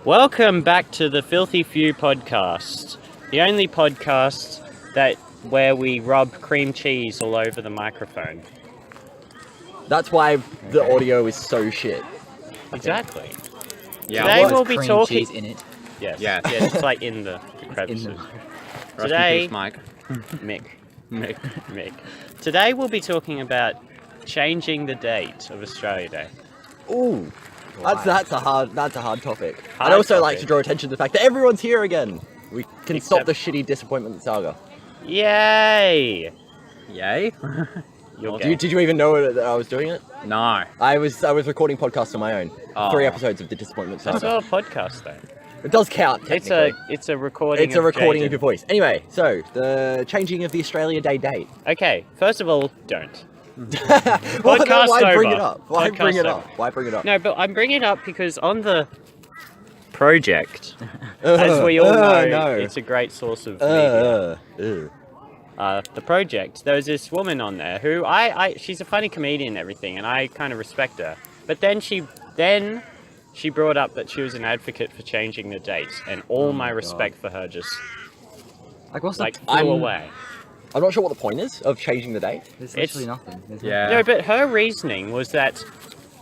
Welcome back to the Filthy Few podcast, the only podcast where we rub cream cheese all over the microphone. That's why the audio is so shit. Exactly. Yeah. Today we'll be cream talking. cheese in it. Yes. Yes. Yeah, it's like in the crevices. Today, Mike. Mick. Mick. Today we'll be talking about changing the date of Australia Day. Ooh, that's a hard topic. Hard I'd also topic. like to draw attention to the fact that everyone's here again. We can stop Except- the shitty disappointment saga. Yay! Yay? You're Did you even know that I was doing it? No. I was recording podcasts on my own. Oh. 3 episodes of the disappointment That's saga. not a podcast though. It does count. Technically. It's a recording. It's a recording of Jaden. your voice. Anyway, so the changing of the Australia Day date. Okay, first of all, don't. Well, then Podcast why bring over. it up? Why Podcast bring it over. up? Why bring it up? No, but I'm bringing it up because on the project, as we all know, no. it's a great source of media. The project, there was this woman on there who she's a funny comedian and everything, and I kind of respect her. But then she brought up that she was an advocate for changing the dates, and all my respect for her just What's flew away. I'm not sure what the point is of changing the date. There's It's- literally nothing. There's Yeah. No, but her reasoning was that,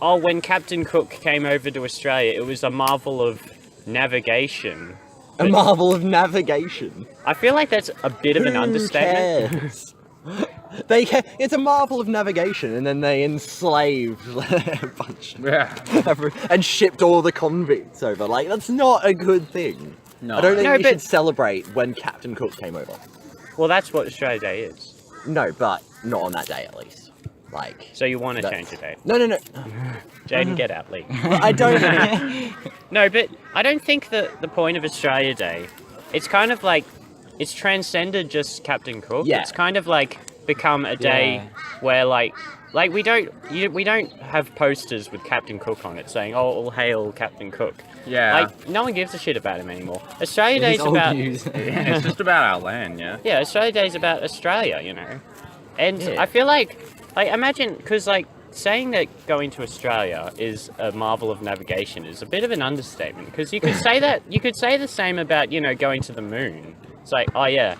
when Captain Cook came over to Australia, it was a marvel of navigation. A marvel of navigation. I feel like that's a bit of an Who understatement. cares? It's a marvel of navigation, and then they enslaved a bunch Yeah. and shipped all the convicts over. Like, that's not a good thing. No. I don't think No, we but- should celebrate when Captain Cook came over. Well, that's what Australia Day is. No, but not on that day at least. Like, So you want to That's- change the date. no. Jaden, get out, Lee. I don't. No, but I don't think that the point of Australia Day, it's kind of like, it's transcended just Captain Cook. Yeah. It's kind of like become a day where like we don't have posters with Captain Cook on it saying, "Oh, all hail Captain Cook." Yeah. Like, no one gives a shit about him anymore. Australia His Day's old about... news. It's just about our land, yeah. Yeah, Australia Day's about Australia, you know? And Yeah. I feel like imagine, because, saying that going to Australia is a marvel of navigation is a bit of an understatement, because you could say that, you could say the same about, going to the moon. It's like, oh yeah,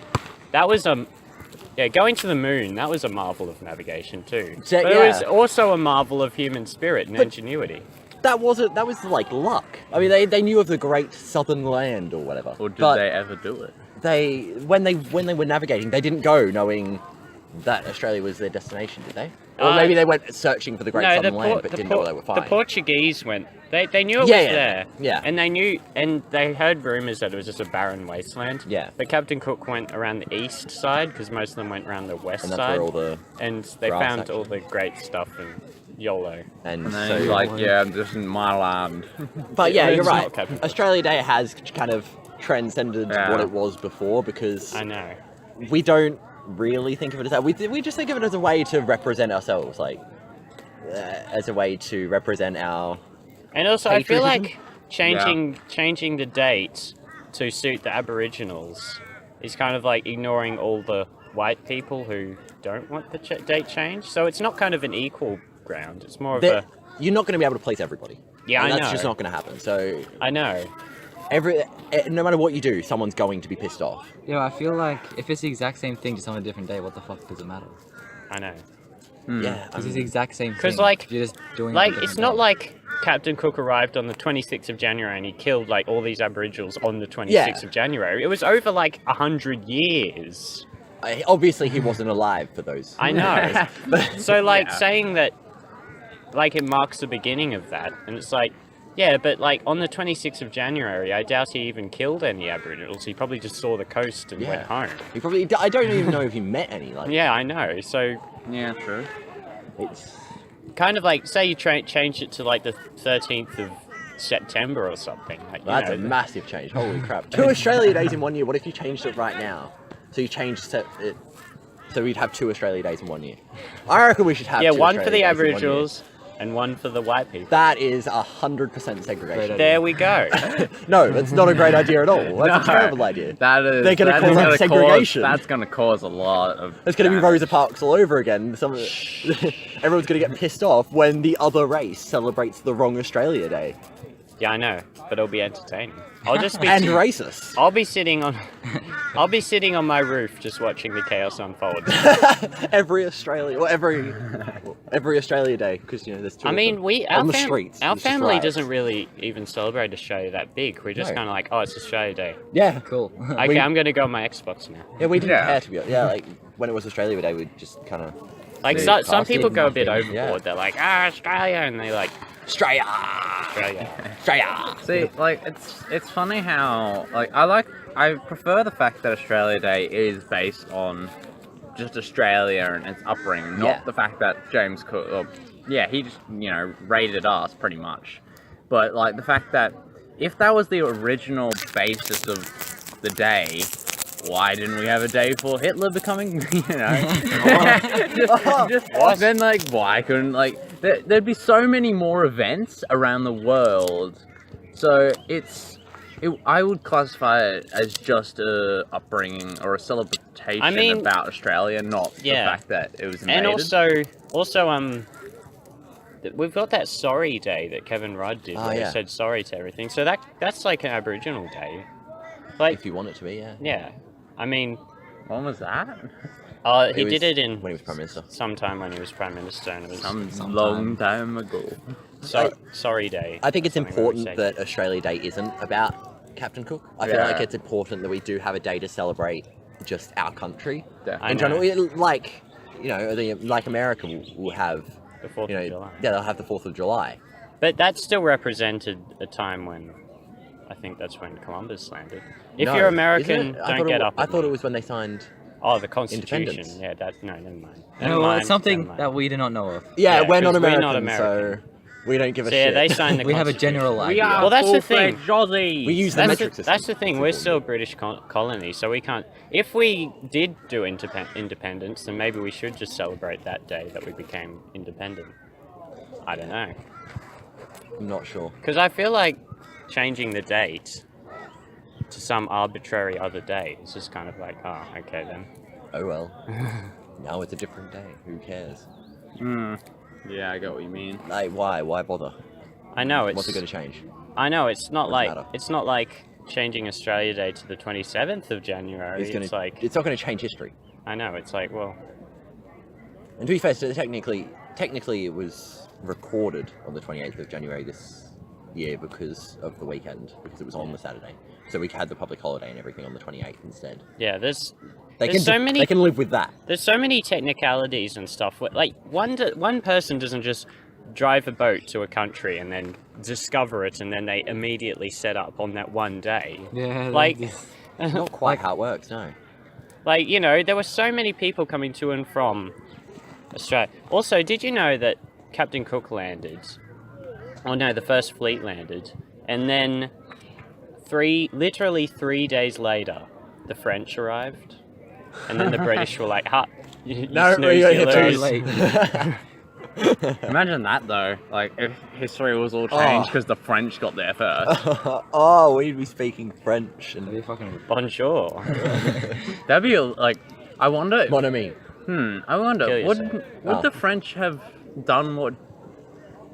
that was going to the moon, that was a marvel of navigation too. Yeah, But yeah. it was also a marvel of human spirit and ingenuity. That was like luck. I mean, they knew of the great southern land or whatever. Or did but they ever do it? when they were navigating, they didn't go knowing that Australia was their destination, did they? Or maybe they went searching for the great southern land, but didn't know where they were The finding. Portuguese went. They knew it was there. Yeah. And they heard rumours that it was just a barren wasteland. Yeah. But Captain Cook went around the east side because most of them went around the west And that's side. where all the And they grass found actually- all the great stuff in YOLO. and And so then he's like, yeah, this isn't my land. But yeah, It's you're not right. Captain Cook. Australia Day has kind of transcended Yeah. what it was before, because I know. we don't really think of it as that. We just think of it as a way to represent ourselves, as a way to represent our. And also, I feel Patriotism? like changing the date to suit the Aboriginals is kind of like ignoring all the white people who don't want the date changed. So it's not kind of an equal ground. It's more of a... You're not going to be able to please everybody. Yeah, and I that's know. just not going to happen. So I know. no matter what you do, someone's going to be pissed off. I feel like if it's the exact same thing just on a different day, what the fuck does it matter? I know. Yeah, Because it's the exact same thing. 'Cause, like- you're just doing it a Like, different it's not day. like Captain Cook arrived on the 26th of January and he killed, all these Aboriginals on the 26th of January. It was over, 100 years. Obviously, he wasn't alive for those. I know. So, Yeah. saying that, it marks the beginning of that, and it's yeah, but, on the 26th of January, I doubt he even killed any Aboriginals. He probably just saw the coast and went home. He probably. I don't even know if he met any. Yeah, I know. So, Yeah, true. It's kind of say you change it to, the 13th of September or something. that's a massive change. Holy crap! 2 Australia Days in 1 year. What if you changed it right now? So you changed it. So we'd have 2 Australia Days in 1 year. I reckon we should have. Yeah, 2 one for the Australia Days in 1 year. Aboriginals and one for the white people. That is 100% segregation. There we go. No, that's not a great idea at all. That's a terrible idea. That is. They're gonna that call is that gonna segregation. That's going to cause a lot of. It's going to be damage. Rosa Parks all over again. Everyone's going to get pissed off when the other race celebrates the wrong Australia Day. Yeah, I know, but it'll be entertaining. I'll just be And racist. I'll be sitting on my roof just watching the chaos unfold. every Australia Day, because there's two. I of mean, them. our on the streets. Our it's just family riots. doesn't really even celebrate Australia that big. We're just No. kind of like, oh, it's Australia Day. Yeah, Cool. Okay, I'm gonna go on my Xbox now. yeah, we didn't Yeah. care to be honest. Yeah, like when it was Australia Day, we just kind of Like Yeah, some people did go a bit nothing, overboard. yeah. They're like, Australia, and they like Australia, Australia. Australia. See, like it's funny how I prefer the fact that Australia Day is based on just Australia and its upbringing, not Yeah. the fact that James Cook. He just raided us pretty much, but like the fact that if that was the original basis of the day. Why didn't we have a day for Hitler becoming, Then, like, why couldn't, there'd be so many more events around the world. So, I would classify it as just a upbringing or a celebration about Australia, not the fact that it was invaded. And also, we've got that sorry day that Kevin Rudd did, where he said sorry to everything. So that's like an Aboriginal day. Like, If you want it to be, yeah. yeah. I mean, When was that? he did it in when he was Prime Minister. sometime when he was Prime Minister, and it was Some long time ago. sorry day. I think it's something we important say. that Australia Day isn't about Captain Cook. I feel like it's important that we do have a day to celebrate just our country. Definitely. In general, like America will have the 4th of July. Yeah, they'll have the 4th of July. But that still represented a time when, I think that's when Columbus landed. If No, you're isn't American, it? don't get up. I at thought me. it was when they signed. Oh, the Constitution. Independence. Yeah, no, never mind. No, it's something never mind. that we do not know of. Yeah, Yeah, we're not 'cause we're American, not American. so we don't give a So yeah, shit. they signed the We have a Constitution. general idea. Well, that's the thing. We use the metric system. That's the thing. We're still a British colony, so we can't. If we did do independence, then maybe we should just celebrate that day that we became independent. I don't know, I'm not sure. because I feel like changing the date to some arbitrary other day is just kind of like, oh, okay then. Oh well. Now it's a different day. Who cares? Yeah, I get what you mean. Like, why? Why bother? I know it's. What's it going to change? I know it's not Doesn't matter. like changing Australia Day to the 27th of January. It's like It's not going to change history. I know it's like, well, And to be fair, so technically it was recorded on the 28th of January this year because of the weekend, because it was on the Saturday. So we had the public holiday and everything on the 28th instead. yeah. There's They so can live with that. There's so many technicalities and stuff. Like one person doesn't just drive a boat to a country and then discover it, and then they immediately set up on that one day. Yeah. Like, Not quite how it works, no. like there were so many people coming to and from Australia. Also, did you know that Captain Cook landed? Oh no, the first fleet landed, and then literally 3 days later, the French arrived. And then the British were like, "Ha, you No, snooze, you're you too lose." late. Imagine that though. Like if history was all changed because the French got there first. Oh, we'd be speaking French That'd and be fucking. Bonjour. That'd be I wonder. mon ami. I wonder. Kill Would yourself. Oh. the French have done what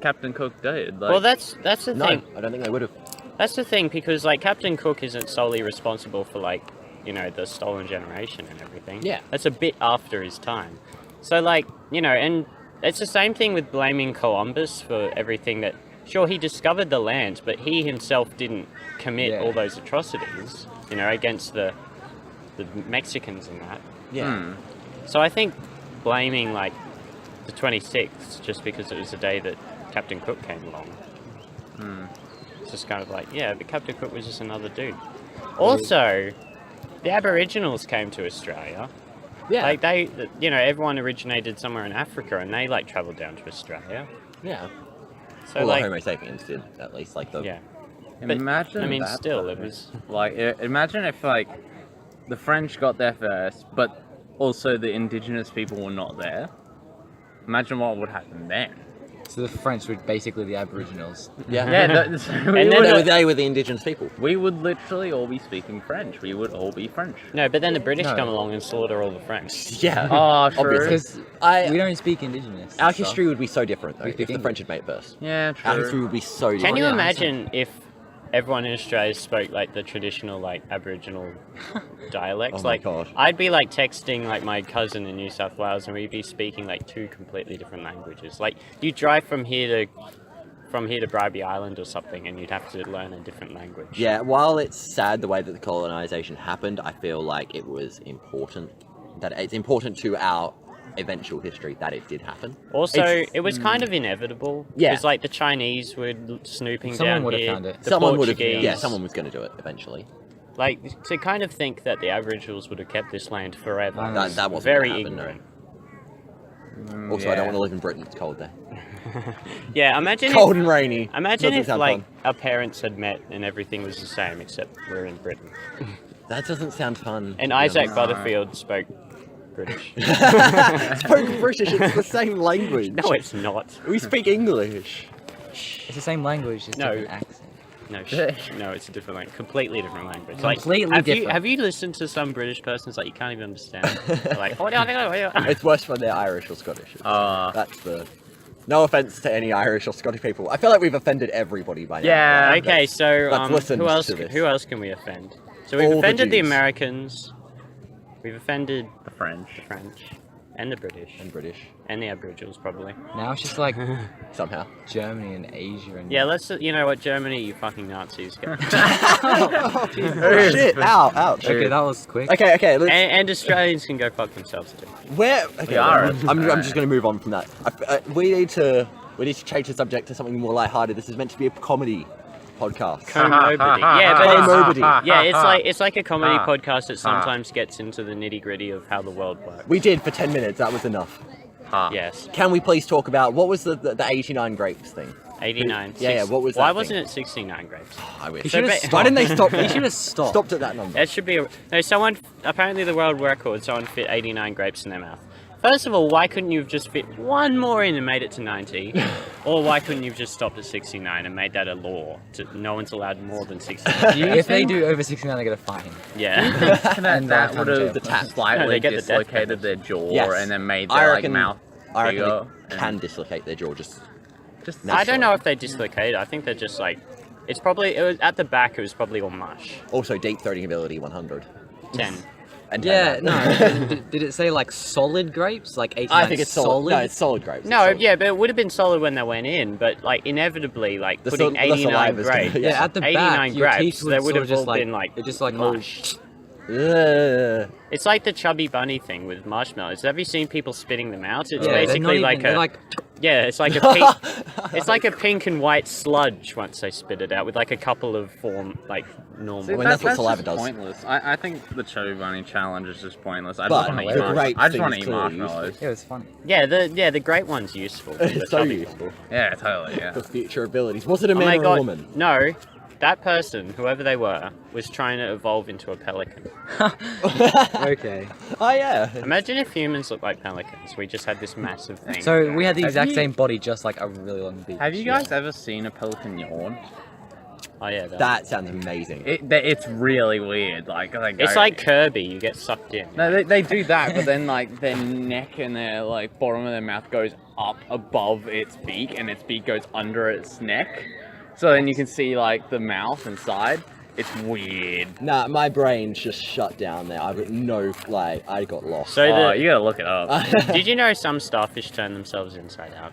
Captain Cook did? Like, Well, that's the No, thing. I don't think they would have. That's the thing, because like Captain Cook isn't solely responsible for the stolen generation and everything. Yeah. That's a bit after his time. So and it's the same thing with blaming Columbus for everything that. Sure, he discovered the land, but he himself didn't commit all those atrocities, against the Mexicans and that. Yeah. So I think blaming the 26th just because it was the day that Captain Cook came along. It's just kind of like, yeah, but Captain Cook was just another dude. Also, the Aboriginals came to Australia. Yeah. Like everyone originated somewhere in Africa, and they travelled down to Australia. Yeah. So Well, the Homo sapiens did, at least. yeah. imagine. I mean, that, still, though. it was. Imagine if the French got there first, but also the indigenous people were not there. Imagine what would happen then. So the French were basically the Aboriginals. Yeah. Yeah, And then They were the indigenous people. we would literally all be speaking French. We would all be French. No, but then the British No. come along and slaughter all the French. Yeah. Oh, true. Obviously. Because I- we don't speak indigenous. Our and stuff. history would be so different though We if speak the English. French had made it first. Yeah, Our history true. would be so different. Can you yeah, imagine if everyone in Australia spoke like the traditional like Aboriginal dialects? Oh my like God. I'd be like texting like my cousin in New South Wales and we'd be speaking like two completely different languages. Like you drive from here to Bribey Island or something and you'd have to learn a different language. Yeah, while it's sad the way that the colonization happened, I feel like it was important. That it's important to our eventual history that it did happen. Also, It's- it was kind of inevitable. Yeah. Because like the Chinese were snooping Someone down would have here. found it. The Someone would have. Portuguese. Yeah, someone was going to do it eventually. Like to kind of think that the Aboriginals would have kept this land forever. That- was that wasn't very gonna happen, no. ignorant. Also, I don't want to live in Britain. It's cold there. Yeah, imagine Cold if, and rainy. imagine Doesn't if sound like fun. our parents had met and everything was the same except we're in Britain. That doesn't sound fun. And to be Isaac honest. Butterfield spoke British. Spoke British. It's the same language. No, it's not. We speak English. It's the same language, just No. different accent. No, no, it's a different language. Completely different language. Completely like, different. Have you listened to some British persons like you can't even understand? They're like, oh, no. It's worse when they're Irish or Scottish. That's the. No offense to any Irish or Scottish people. I feel like we've offended everybody by now. Yeah. right? Okay, so let's listen who else? to this. Who else can we offend? So we've All the offended the Jews. Americans. We've offended The French. the French and the British And British and the Aboriginals probably. Now it's just like somehow. Germany and Asia and Yeah, let's. You know what, Germany, you fucking Nazis. Get- Oh, shit! Ow! Ouch! Okay, that was quick. Okay. Let's. and Australians can go fuck themselves too. Where? Okay, are. I'm just going to move on from that. We need to change the subject to something more lighthearted. This is meant to be a comedy podcast. Comorbidity. Yeah, but Comorbidity. it's like a comedy podcast that sometimes gets into the nitty gritty of how the world works. We did for 10 minutes. That was enough. Yes, Can we please talk about what was the 89 grapes thing? 89. Yeah, what was Why that wasn't thing? it 69 grapes? I wish. He So should have ba- stopped. Why didn't they stop? He should have stopped. Stopped at that number. That should be no. Someone apparently the world record. Someone fit 89 grapes in their mouth. First of all, why couldn't you have just fit one more in and made it to 90? Or why couldn't you have just stopped at 69 and made that a law? No one's allowed more than 69. If they do over 69, they get a fine. Yeah. That lifetime would have jail. tap. No, slightly they get the death dislocated their jaw Yes. and then made I their reckon- mouth I reckon bigger. they can dislocate their jaw just. I don't know if they dislocate. I think they're just like, it was at the back. It was probably all mush. Also, deep throating ability 100. 10. And Yeah, 10 no. now. did it say like solid grapes? Like 89 I think it's solid. No, it's solid grapes. No, It's solid. yeah, but it would have been solid when they went in. But like inevitably, like The putting the 89 saliva's gonna- grapes. yeah. Yeah, at the 89 back, your grapes, teeth would they would sort have of just all like, been like it just like mush. Ugh. It's like the chubby bunny thing with marshmallows. Have you seen people spitting them out? It's Yeah, they're basically not like even- they're a like yeah, it's like a pink, it's like a pink and white sludge once they spit it out with like a couple of like normal. I mean, that's what saliva just does. Pointless. I think the Chubby Bunny challenge is just pointless. I But just want to the eat grape I just thing want to is eat clearly marshmallows. it was funny. Yeah, the great one's useful. It's The so chubby useful. one. Yeah, totally. Yeah. For future abilities. Was it a Oh man my or a god! woman? No, that person, whoever they were, was trying to evolve into a pelican. Okay. Oh yeah. Imagine if humans looked like pelicans. We just had this massive thing. So we had the Have exact you- same body, just like a really long beak. Have you guys ever seen a pelican yawn? Oh yeah, That sounds amazing. It's really weird. Like it's like Kirby. You get sucked in. No, they do that, but then like their neck and their like bottom of their mouth goes up above its beak, and its beak goes under its neck. So then you can see like the mouth inside. It's weird. Nah, my brain just shut down there. I got no, I got lost. So Oh, the, you gotta look it up. did you know some starfish turn themselves inside out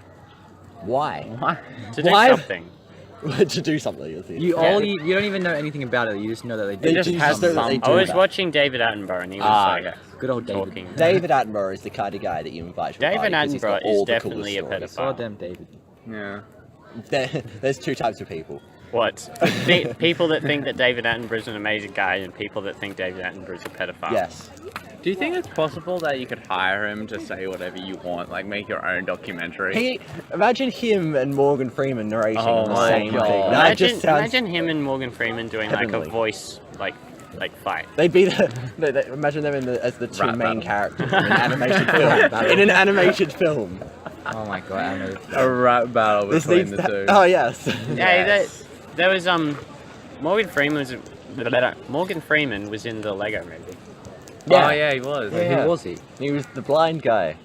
Why? What? to do Why? something? To do something. You think? You you don't even know anything about it. You just know that they They do. just do has something that some- they do I was that. watching David Attenborough and he was Ah, like okay. Good old David. talking. David Attenborough is the kind of guy that you invite to a David party 'cause he's got Attenborough is all the definitely a coolest stories. pedophile. Goddamn David. Yeah. There's two types of people. What? People that think that David Attenborough is an amazing guy and people that think David Attenborough is a pedophile. Yes. Do you think it's possible that you could hire him to say whatever you want, like make your own documentary? Imagine him and Morgan Freeman narrating Oh the my same God. thing. That Imagine, just sounds. imagine him and Morgan Freeman doing like heavenly. a voice like fight. They'd be imagine them as the two Rap main battle. characters in an animated film. In an animated film. Oh my god, I know. A rap battle This between needs the to. two. Oh yes. Yeah, there was Morgan Freeman was in the Lego movie. Yeah. Oh yeah, he was. Yeah, yeah. Who was he? He was the blind guy.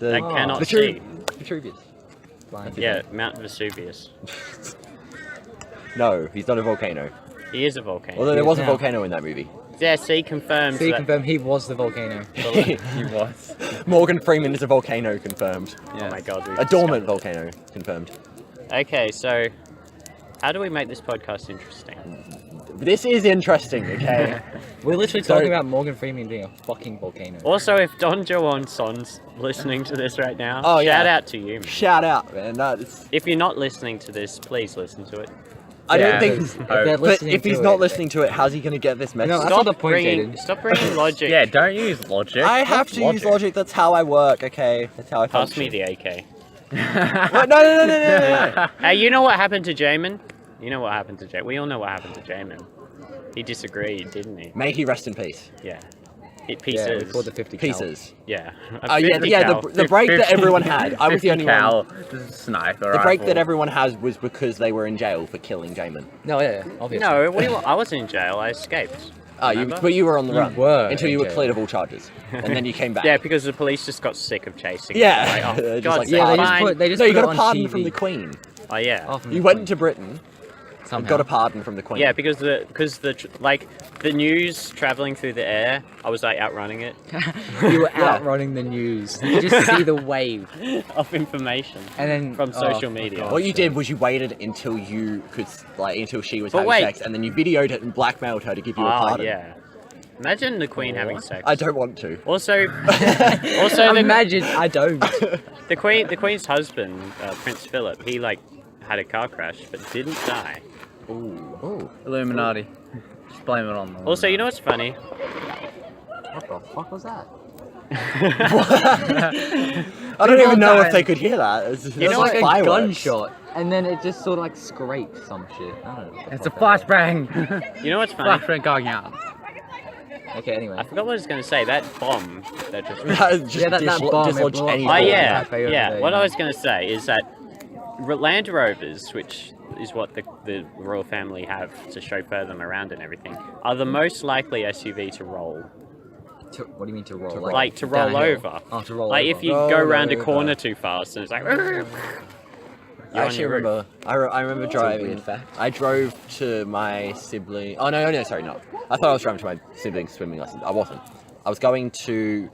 I cannot see. Vitruvius. Blind. Yeah, Mount Vesuvius. No, he's not a volcano. He is a volcano. Although there is was a now. volcano in that movie. Yeah, see, confirmed. So you that- confirm he was the volcano. He was. Morgan Freeman is a volcano, confirmed. Oh my god. A dormant volcano, confirmed. Okay, so how do we make this podcast interesting? This is interesting, okay? We're literally So- talking about Morgan Freeman being a fucking volcano. Also, if Don Joon Son's listening to this right now, Oh, yeah. shout out to you. Man. Shout out, man. That's, If you're not listening to this, please listen to it. I Yeah. don't think. If they're But listening if he's to not it- listening to it, how's he going to get this message? No, that's not the point, bringing, Jaden. stop bringing logic. Yeah, don't use logic. I have What's to use logic. That's how I work. Okay, that's how I Pass function. me the AK. What? No. Hey, you know what happened to Jamin? You know what happened to Jamin? We all know what happened to Jamin. He disagreed, didn't he? May he rest in peace. Yeah. It Yeah, pieces. we called the 50 cal. Pieces. Yeah. Oh yeah, the break that everyone had. I was the only one. This is sniper The break rifle. that everyone has was because they were in jail for killing Jamin. No, yeah, obviously. No, I wasn't in jail. I escaped. Remember? But you were on the You run were until in you were jail. cleared of all charges, and then you came back. Yeah, because the police just got sick of chasing. Yeah. me. Like, oh, Just God, like, Yeah, they fine. just no, you put got it a on pardon TV. from the Queen. Oh yeah. Oh, from You the went point. to Britain and Somehow. got a pardon from the Queen. Yeah, because the news traveling through the air, I was like outrunning it You were Yeah. outrunning the news. You could just see the wave. of information. And then From social oh, media. fuck What you off. did was you waited until you could, until she was But having wait. sex, and then you videoed it and blackmailed her to give you a Oh pardon. yeah. Imagine the Queen having sex. I don't want to. Also, the, Imagine I don't. the Queen's husband, Prince Philip, he like had a car crash but didn't die. Ooh. Illuminati. Just blame it on them. Also, you know what's funny? What the fuck was that? I don't even know if time. they could hear that. It's You know, like like a fireworks. gunshot, and then it just sort of like scraped some shit. I don't know. what the It's a fuck that flashbang. You know what's funny? Flashbang going out. was. Okay, anyway. I forgot what I was going to say. That bomb that just. Just Yeah, that bomb, it dislodge blew up. any Oh Oh, bomb. yeah, Cafe over yeah. there, What yeah. I was going to say is that Land Rovers, which is what the royal family have to chauffeur them around and everything, are the most likely SUV to roll. What do you mean to roll? Like to down roll a hill? over. Oh, to roll Like over. if you Roll go around a over. corner too fast and it's like. I actually remember. I remember a driving. weird fact. I drove to my sibling. Oh no, sorry, no. I thought I was driving to my sibling's swimming lesson. I wasn't. I was going to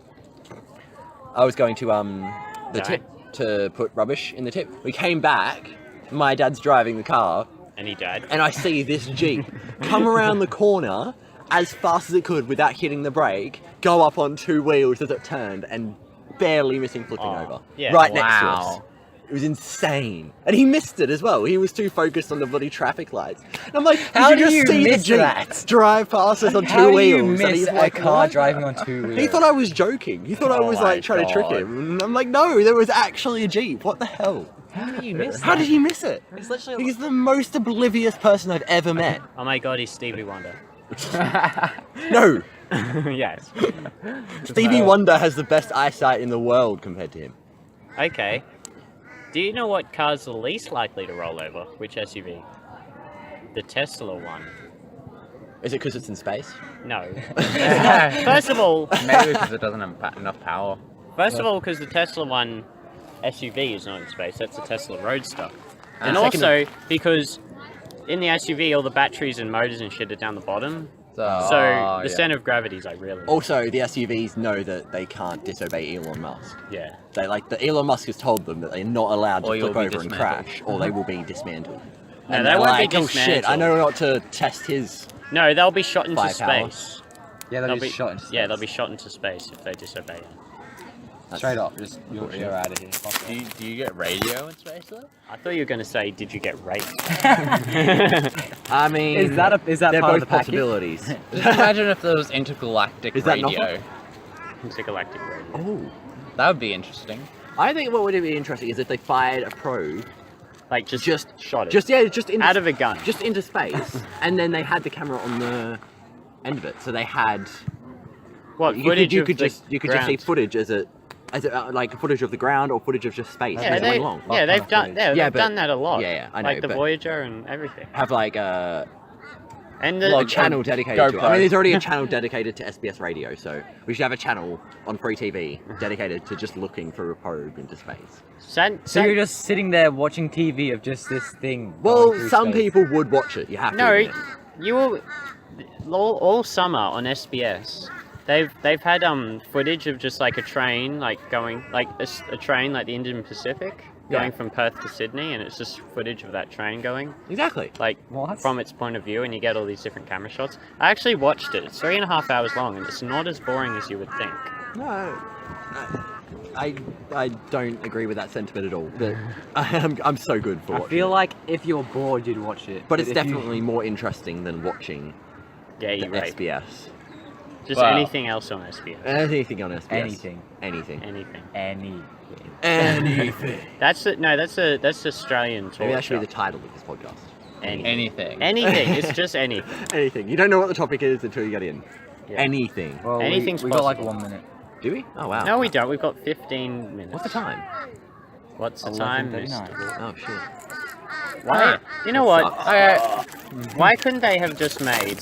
the Die? tip to put rubbish in the tip. We came back. My dad's driving the car, And he died. and I see this Jeep come around the corner as fast as it could without hitting the brake, go up on two wheels as it turned, and barely missing flipping Oh, over. yeah. Right next to us. Wow. It was insane. And he missed it as well. He was too focused on the bloody traffic lights. And I'm like, How did you do just you see the miss Jeep that? drive past us on How two do you wheels? And miss he's a like, car "What?" driving on two wheels? He thought I was joking. He thought I Oh was my like trying to trick God. him. And I'm like, no, there was actually a Jeep. What the hell? How do you miss How did he miss it? It's literally He's the most oblivious person I've ever met. Oh my god, he's Stevie Wonder. No, Yes. Stevie Wonder has the best eyesight in the world compared to him. Okay. Do you know what car's the least likely to roll over? Which SUV? The Tesla one. Is it because it's in space? No. First of all, Maybe because it doesn't have enough power. because the Tesla one SUV is not in space. That's the Tesla Roadster. And second also because in the SUV, all the batteries and motors and shit are down the bottom. So, So the center of gravity is like really. Also, the SUVs know that they can't disobey Elon Musk. Yeah. They Elon Musk has told them that they're not allowed Or to you'll flip be over and dismantled. crash, or they will be dismantled. No, And they they're won't be like, oh shit, I dismantled. know not to test his. No, they'll be shot into Firepower. space. Yeah, They'll they'll be shot into Yeah, they'll be shot into space if they disobey it. Straight up. Just you're out of here. Fuck do you get radio in space though? I thought you were going to say, did you get raped? I mean, Is that they're part both of the package? possibilities. Just imagine if there was intergalactic Is that radio. nothing? Intergalactic radio. Oh, That would be interesting. I think what would be interesting is if they fired a probe, Like just shot it. just into, out of a gun. just into space, and then they had the camera on the end of it, so they had. what You footage could of the just see ground? footage as it Is it like footage of the ground or footage of just space? Yeah, Is it they, long? yeah, they've done. footage. Yeah, Yeah, they've but- done that a lot. Yeah, I know, Like the but- Voyager and everything. Have like And a the channel dedicated to it. I GoPro. mean, there's already a channel dedicated to SBS radio, so we should have a channel on free TV dedicated to just looking through a probe into space. So you're just sitting there watching TV of just this thing. Well, going through some space. people would watch it. You have to. no, admit. you will all summer on SBS. They've had footage of just like a train like going like a train like the Indian Pacific going Yeah. from Perth to Sydney, and it's just footage of that train going Exactly. like What? from its point of view, and you get all these different camera shots. I actually watched it. It's 3.5 hours long, and it's not as boring as you would think. No, I don't agree with that sentiment at all. But I'm so good for I watching feel it. like if you're bored, you'd watch it. But it's if you- definitely more interesting than watching Yeah, the you're right. SBS. Just Wow. anything else on SBS. Anything on SBS. Anything. Anything. Anything. Anything. That's Australian talk. Maybe that should be show. the title of this podcast. Anything. Anything. It's just anything. Anything. You don't know what the topic is until you get in. Yeah. Anything. Well, Anything's we got like possible. 1 minute. Do we? Oh wow. No, we don't. We've got 15 minutes. What's the time? What's the time, 11:39. Mr. Oh shit. Why? You know what? Sucks. Why couldn't they have just made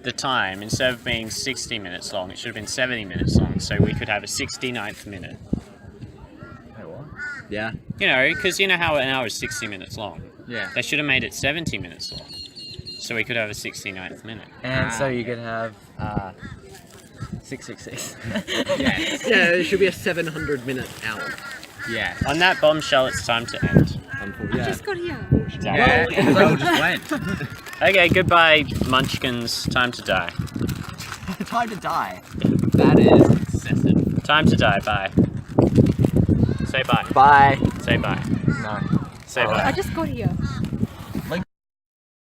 the time, instead of being 60 minutes long, it should have been 70 minutes long, so we could have a 69th minute. Wait, what? Yeah. You know, because you know how an hour is 60 minutes long. Yeah. They should have made it 70 minutes long, so we could have a 69th minute. And so you could have 666. Yes. Yeah, it should be a 700-minute hour. Yes. On that bombshell, it's time to end. Unfortunately. Just got here. Yeah. It's like we just went. Okay, goodbye, munchkins. Time to die. Time to die. That is excessive. Time to die. Bye. Say bye. Bye. Say bye. No. Say I bye. just got here.